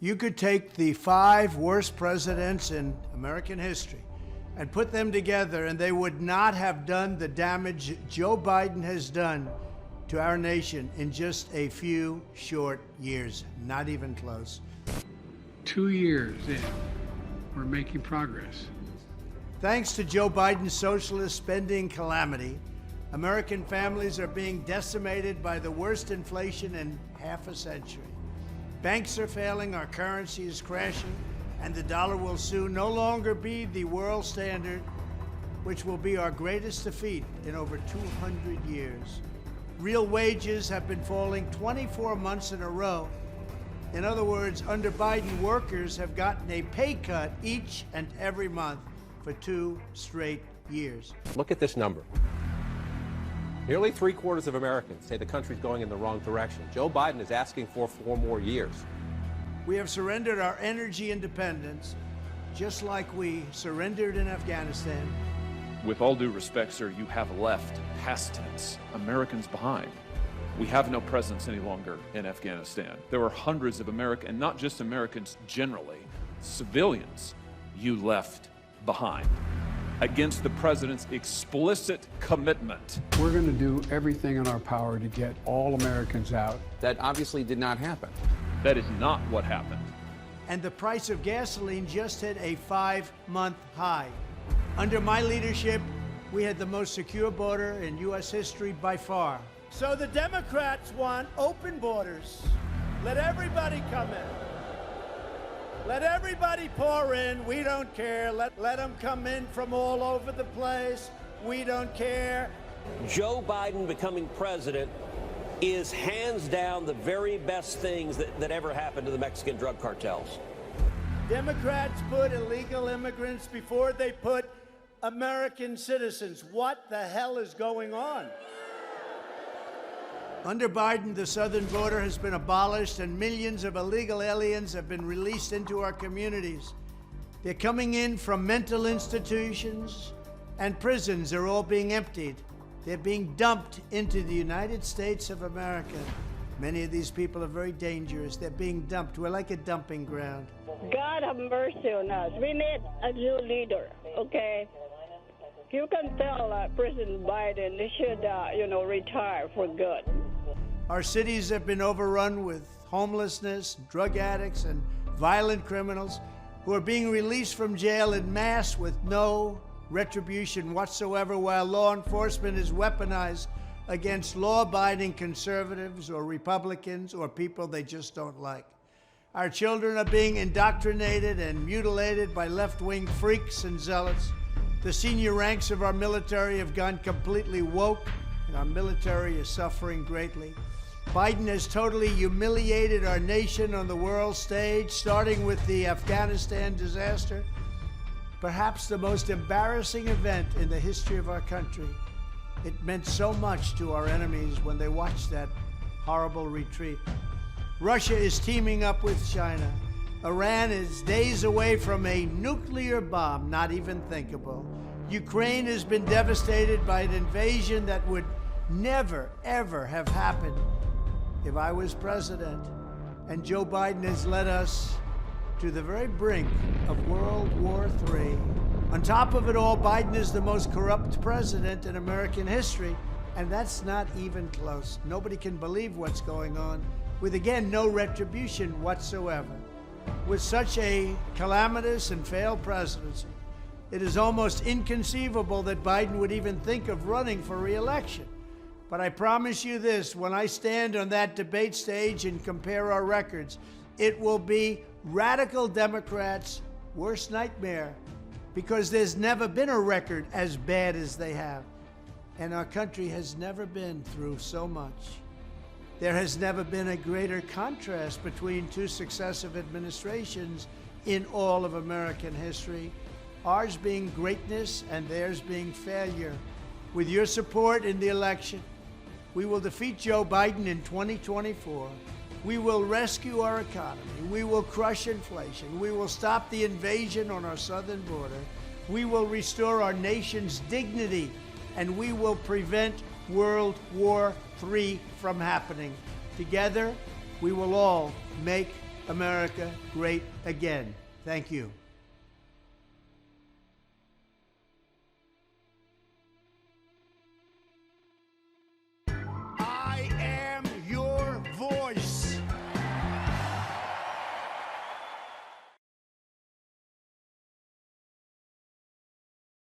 You could take the 5 worst presidents in American history and put them together, and they would not have done the damage Joe Biden has done to our nation in just a few short years. Not even close. 2 years in, we're making progress. Thanks to Joe Biden's socialist spending calamity, American families are being decimated by the worst inflation in half a century. Banks are failing, our currency is crashing, and the dollar will soon no longer be the world standard, which will be our greatest defeat in over 200 years. Real wages have been falling 24 months in a row. In other words, under Biden, workers have gotten a pay cut each and every month for 2 straight years. Look at this number. Nearly 3/4 of Americans say the country's going in the wrong direction. Joe Biden is asking for 4 more years. We have surrendered our energy independence, just like we surrendered in Afghanistan. With all due respect, sir, you have left, past tense, Americans behind. We have no presence any longer in Afghanistan. There are hundreds of Americans, and not just Americans generally, civilians you left behind against the president's explicit commitment. We're going to do everything in our power to get all Americans out. That obviously did not happen. That is not what happened. And the price of gasoline just hit a 5-month high. Under my leadership, we had the most secure border in U.S. history by far. So the Democrats want open borders. Let everybody come in. Let everybody pour in. We don't care. Let them come in from all over the place. We don't care. Joe Biden becoming president is hands down the very best things that ever happened to the Mexican drug cartels. Democrats put illegal immigrants before they put American citizens. What the hell is going on? Under Biden, the southern border has been abolished and millions of illegal aliens have been released into our communities. They're coming in from mental institutions and prisons. They're all being emptied. They're being dumped into the United States of America. Many of these people are very dangerous. They're being dumped. We're like a dumping ground. God have mercy on us. We need a new leader, okay? You can tell President Biden he should, retire for good. Our cities have been overrun with homelessness, drug addicts, and violent criminals who are being released from jail en masse with no retribution whatsoever, while law enforcement is weaponized against law-abiding conservatives or Republicans or people they just don't like. Our children are being indoctrinated and mutilated by left-wing freaks and zealots. The senior ranks of our military have gone completely woke, and our military is suffering greatly. Biden has totally humiliated our nation on the world stage, starting with the Afghanistan disaster, perhaps the most embarrassing event in the history of our country. It meant so much to our enemies when they watched that horrible retreat. Russia is teaming up with China. Iran is days away from a nuclear bomb, not even thinkable. Ukraine has been devastated by an invasion that would never, ever have happened if I was president. And Joe Biden has led us to the very brink of World War III. On top of it all, Biden is the most corrupt president in American history, and that's not even close. Nobody can believe what's going on, with, again, no retribution whatsoever. With such a calamitous and failed presidency, it is almost inconceivable that Biden would even think of running for re-election. But I promise you this, when I stand on that debate stage and compare our records, it will be radical Democrats' worst nightmare, because there's never been a record as bad as they have. And our country has never been through so much. There has never been a greater contrast between 2 successive administrations in all of American history, ours being greatness and theirs being failure. With your support in the election, we will defeat Joe Biden in 2024. We will rescue our economy. We will crush inflation. We will stop the invasion on our southern border. We will restore our nation's dignity, and we will prevent World War III from happening. Together, we will all make America great again. Thank you.